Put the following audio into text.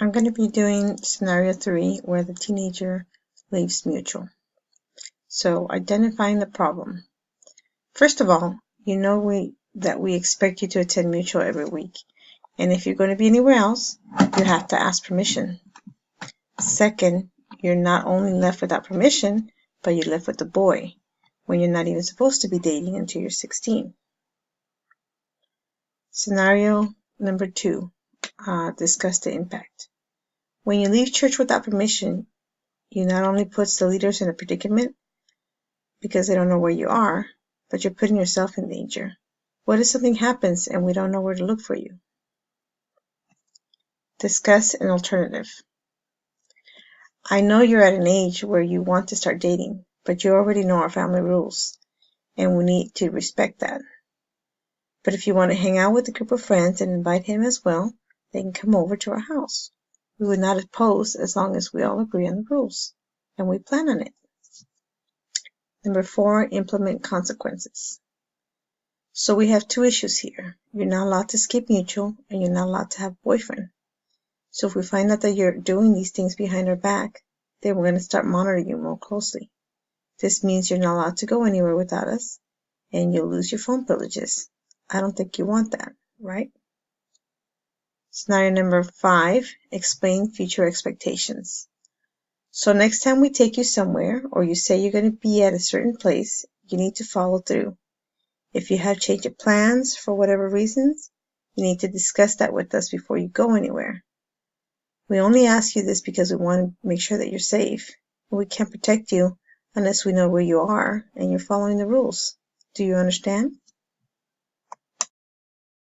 I'm going to be doing scenario 3 where the teenager leaves mutual. So identifying the problem. First of all, you know that we expect you to attend mutual every week. And if you're going to be anywhere else, you have to ask permission. Second, you're not only left without permission, but you're left with the boy when you're not even supposed to be dating until you're 16. Scenario number 2, discuss the impact. When you leave church without permission, you not only puts the leaders in a predicament because they don't know where you are, but you're putting yourself in danger. What if something happens and we don't know where to look for you? Discuss an alternative. I know you're at an age where you want to start dating, but you already know our family rules, and we need to respect that. But if you want to hang out with a group of friends and invite him as well, they can come over to our house. We would not oppose as long as we all agree on the rules, and we plan on it. Number 4, implement consequences. So we have 2 issues here. You're not allowed to skip mutual, and you're not allowed to have a boyfriend. So if we find out that you're doing these things behind our back, then we're going to start monitoring you more closely. This means you're not allowed to go anywhere without us, and you'll lose your phone privileges. I don't think you want that, right? Scenario number 5, explain future expectations. So next time we take you somewhere, or you say you're going to be at a certain place, you need to follow through. If you have change of plans for whatever reasons, you need to discuss that with us before you go anywhere. We only ask you this because we want to make sure that you're safe, and we can't protect you unless we know where you are and you're following the rules. Do you understand?